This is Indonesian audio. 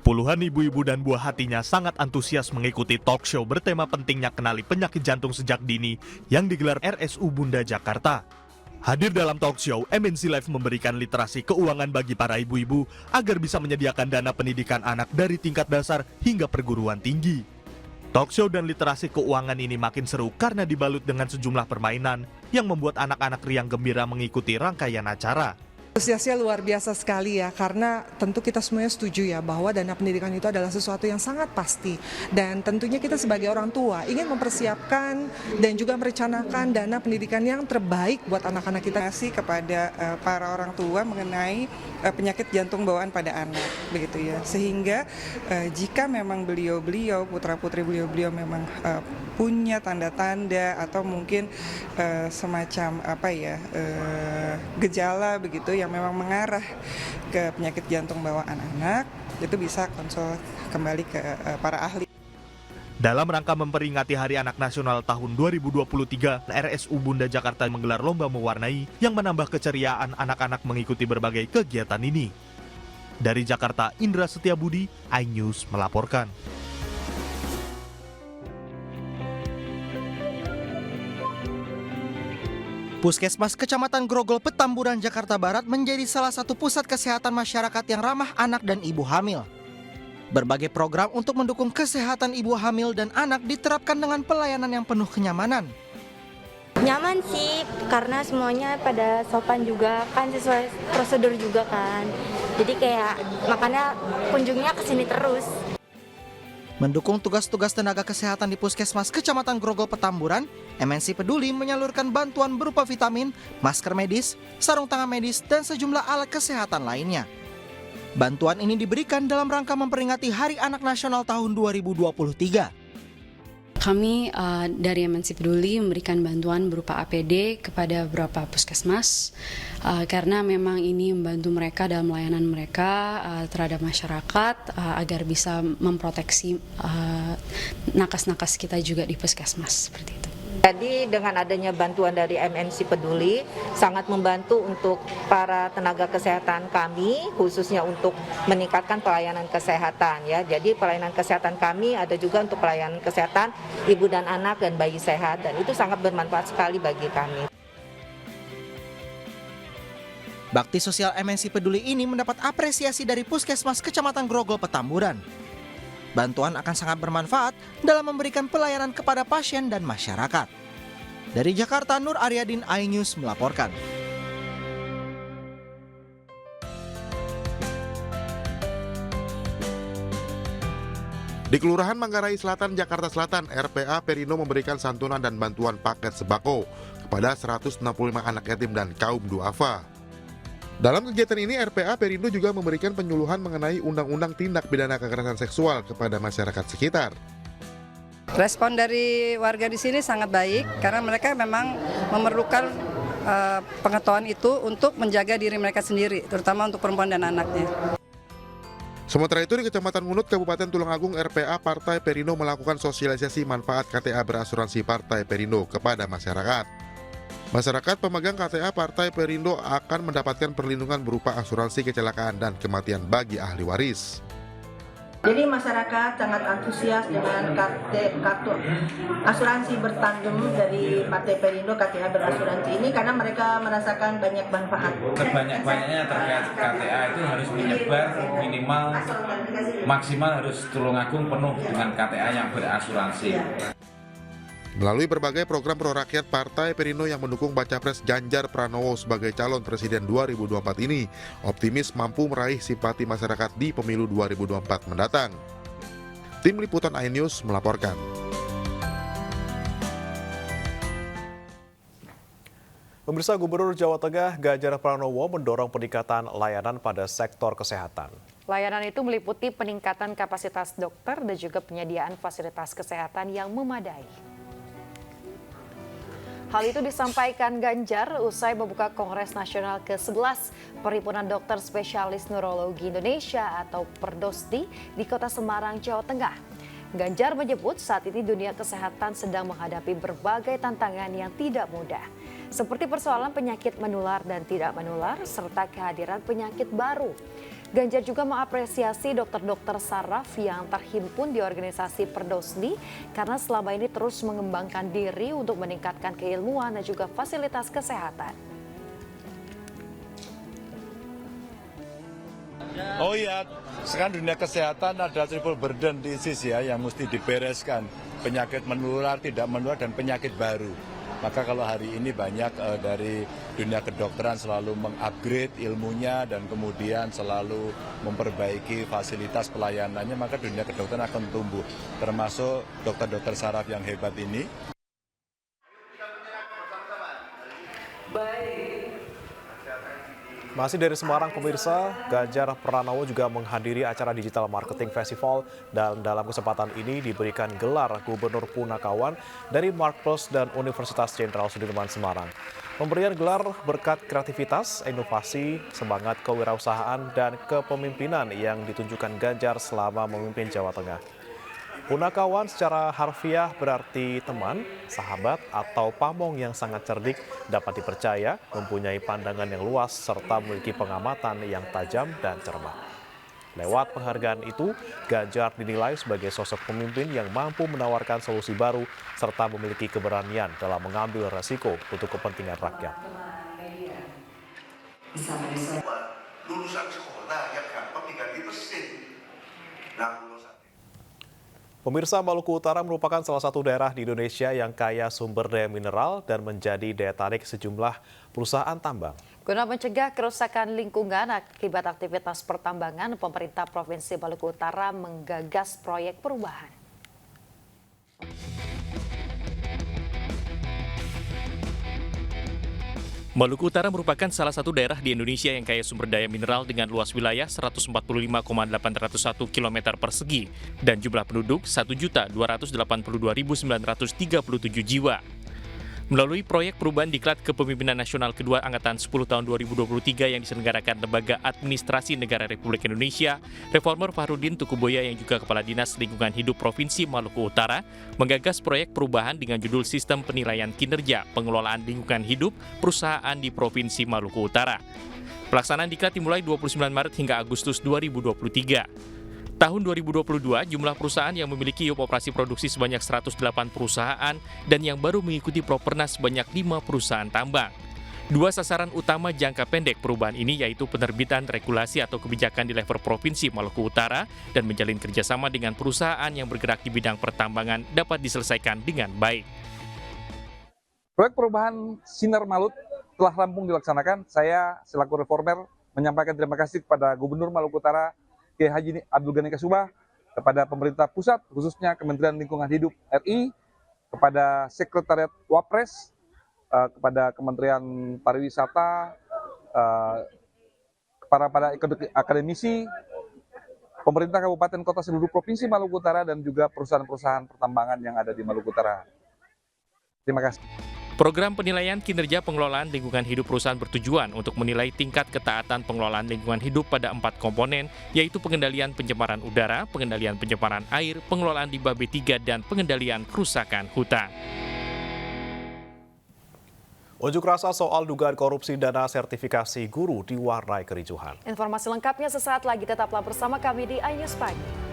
Puluhan ibu-ibu dan buah hatinya sangat antusias mengikuti talk show bertema pentingnya kenali penyakit jantung sejak dini yang digelar RSU Bunda Jakarta. Hadir dalam talk show, MNC Live memberikan literasi keuangan bagi para ibu-ibu agar bisa menyediakan dana pendidikan anak dari tingkat dasar hingga perguruan tinggi. Talk show dan literasi keuangan ini makin seru karena dibalut dengan sejumlah permainan yang membuat anak-anak riang gembira mengikuti rangkaian acara. Antusiasnya luar biasa sekali ya, karena tentu kita semuanya setuju ya bahwa dana pendidikan itu adalah sesuatu yang sangat pasti. Dan tentunya kita sebagai orang tua ingin mempersiapkan dan juga merencanakan dana pendidikan yang terbaik buat anak-anak kita. Kepada para orang tua mengenai penyakit jantung bawaan pada anak, begitu ya. Sehingga jika memang beliau-beliau, putra-putri beliau-beliau memang punya tanda-tanda atau mungkin semacam gejala begitu yang memang mengarah ke penyakit jantung bawaan anak, itu bisa konsul kembali ke para ahli. Dalam rangka memperingati Hari Anak Nasional tahun 2023, RSU Bunda Jakarta menggelar lomba mewarnai yang menambah keceriaan anak-anak mengikuti berbagai kegiatan ini. Dari Jakarta, Indra Setiabudi, iNews melaporkan. Puskesmas Kecamatan Grogol, Petamburan, Jakarta Barat menjadi salah satu pusat kesehatan masyarakat yang ramah anak dan ibu hamil. Berbagai program untuk mendukung kesehatan ibu hamil dan anak diterapkan dengan pelayanan yang penuh kenyamanan. Nyaman sih, karena semuanya pada sopan juga, kan sesuai prosedur juga kan. Jadi kayak makanya kunjungnya ke sini terus. Mendukung tugas-tugas tenaga kesehatan di Puskesmas Kecamatan Grogol, Petamburan, MNC Peduli menyalurkan bantuan berupa vitamin, masker medis, sarung tangan medis, dan sejumlah alat kesehatan lainnya. Bantuan ini diberikan dalam rangka memperingati Hari Anak Nasional tahun 2023. Kami dari MNC Peduli memberikan bantuan berupa APD kepada beberapa puskesmas karena memang ini membantu mereka dalam layanan mereka terhadap masyarakat agar bisa memproteksi nakes-nakes kita juga di puskesmas seperti itu. Jadi dengan adanya bantuan dari MNC Peduli sangat membantu untuk para tenaga kesehatan kami, khususnya untuk meningkatkan pelayanan kesehatan ya. Jadi pelayanan kesehatan kami ada juga untuk pelayanan kesehatan ibu dan anak dan bayi sehat, dan itu sangat bermanfaat sekali bagi kami. Bakti sosial MNC Peduli ini mendapat apresiasi dari Puskesmas Kecamatan Grogol, Petamburan. Bantuan akan sangat bermanfaat dalam memberikan pelayanan kepada pasien dan masyarakat. Dari Jakarta, Nur Aryadin, iNews melaporkan. Di Kelurahan Manggarai Selatan, Jakarta Selatan, RPA Perindo memberikan santunan dan bantuan paket sembako kepada 165 anak yatim dan kaum duafa. Dalam kegiatan ini, RPA Perindo juga memberikan penyuluhan mengenai Undang-Undang Tindak Pidana Kekerasan Seksual kepada masyarakat sekitar. Respon dari warga di sini sangat baik karena mereka memang memerlukan pengetahuan itu untuk menjaga diri mereka sendiri, terutama untuk perempuan dan anaknya. Sementara itu di Kecamatan Ngunut, Kabupaten Tulungagung, RPA Partai Perindo melakukan sosialisasi manfaat KTA berasuransi Partai Perindo kepada masyarakat. Masyarakat pemegang KTA Partai Perindo akan mendapatkan perlindungan berupa asuransi kecelakaan dan kematian bagi ahli waris. Jadi masyarakat sangat antusias dengan kartu asuransi bertanggung dari Partai Perindo KTA berasuransi ini karena mereka merasakan banyak manfaat. Sebanyak-banyaknya terkait KTA itu harus menyebar minimal maksimal harus Tulungagung penuh dengan KTA yang berasuransi. Melalui berbagai program prorakyat, Partai Perindo yang mendukung Baca Pres Ganjar Pranowo sebagai calon presiden 2024 ini optimis mampu meraih simpati masyarakat di pemilu 2024 mendatang. Tim Liputan iNews melaporkan. Pemirsa, Gubernur Jawa Tengah Ganjar Pranowo mendorong peningkatan layanan pada sektor kesehatan. Layanan itu meliputi peningkatan kapasitas dokter dan juga penyediaan fasilitas kesehatan yang memadai. Hal itu disampaikan Ganjar usai membuka Kongres Nasional ke-11 Perhimpunan Dokter Spesialis Neurologi Indonesia atau Perdosdi di Kota Semarang, Jawa Tengah. Ganjar menyebut saat ini dunia kesehatan sedang menghadapi berbagai tantangan yang tidak mudah. seperti persoalan penyakit menular dan tidak menular, serta kehadiran penyakit baru. Ganjar juga mengapresiasi dokter-dokter saraf yang terhimpun di organisasi Perdosdi karena selama ini terus mengembangkan diri untuk meningkatkan keilmuan dan juga fasilitas kesehatan. Oh iya, sekarang dunia kesehatan ada triple burden disease ya yang mesti dibereskan. Penyakit menular, tidak menular, dan penyakit baru. Maka kalau hari ini banyak dari dunia kedokteran selalu mengupgrade ilmunya dan kemudian selalu memperbaiki fasilitas pelayanannya, maka dunia kedokteran akan tumbuh. Termasuk dokter-dokter saraf yang hebat ini. Masih dari Semarang, pemirsa, Ganjar Pranowo juga menghadiri acara Digital Marketing Festival dan dalam kesempatan ini diberikan gelar Gubernur Punakawan dari Markpers dan Universitas Jenderal Sudirman Semarang. Pemberian gelar berkat kreativitas, inovasi, semangat kewirausahaan, dan kepemimpinan yang ditunjukkan Ganjar selama memimpin Jawa Tengah. Punakawan secara harfiah berarti teman, sahabat, atau pamong yang sangat cerdik, dapat dipercaya, mempunyai pandangan yang luas, serta memiliki pengamatan yang tajam dan cermat. Lewat penghargaan itu, Ganjar dinilai sebagai sosok pemimpin yang mampu menawarkan solusi baru, serta memiliki keberanian dalam mengambil resiko untuk kepentingan rakyat. Lulusan sekolah yang gampang diganti mesin. Pemirsa, Maluku Utara merupakan salah satu daerah di Indonesia yang kaya sumber daya mineral dan menjadi daya tarik sejumlah perusahaan tambang. Guna mencegah kerusakan lingkungan akibat aktivitas pertambangan, pemerintah Provinsi Maluku Utara menggagas proyek perubahan. Maluku Utara merupakan salah satu daerah di Indonesia yang kaya sumber daya mineral dengan luas wilayah 145,801 km persegi dan jumlah penduduk 1.282.937 jiwa. Melalui proyek perubahan Diklat Kepemimpinan Nasional Kedua Angkatan 10 tahun 2023 yang diselenggarakan Lembaga Administrasi Negara Republik Indonesia, Reformer Fahrudin Tukuboya yang juga Kepala Dinas Lingkungan Hidup Provinsi Maluku Utara menggagas proyek perubahan dengan judul Sistem Penilaian Kinerja Pengelolaan Lingkungan Hidup Perusahaan di Provinsi Maluku Utara. Pelaksanaan Diklat dimulai 29 Maret hingga Agustus 2023. Tahun 2022, jumlah perusahaan yang memiliki unit operasi produksi sebanyak 108 perusahaan dan yang baru mengikuti Propernas sebanyak 5 perusahaan tambang. Dua sasaran utama jangka pendek perubahan ini yaitu penerbitan regulasi atau kebijakan di level Provinsi Maluku Utara dan menjalin kerjasama dengan perusahaan yang bergerak di bidang pertambangan dapat diselesaikan dengan baik. Proyek perubahan Sinar Malut telah rampung dilaksanakan. Saya selaku reformer menyampaikan terima kasih kepada Gubernur Maluku Utara Kiai Haji Abdul Ghani Kasubah, kepada pemerintah pusat, khususnya Kementerian Lingkungan Hidup RI, kepada Sekretariat Wapres, kepada Kementerian Pariwisata, para akademisi, pemerintah kabupaten kota seluruh provinsi Maluku Utara, dan juga perusahaan-perusahaan pertambangan yang ada di Maluku Utara. Terima kasih. Program penilaian kinerja pengelolaan lingkungan hidup perusahaan bertujuan untuk menilai tingkat ketaatan pengelolaan lingkungan hidup pada 4 komponen, yaitu pengendalian pencemaran udara, pengendalian pencemaran air, pengelolaan limbah B3, dan pengendalian kerusakan hutan. Unjuk rasa soal dugaan korupsi dana sertifikasi guru diwarnai kericuhan. Informasi lengkapnya sesaat lagi, tetaplah bersama kami di iNews Pagi.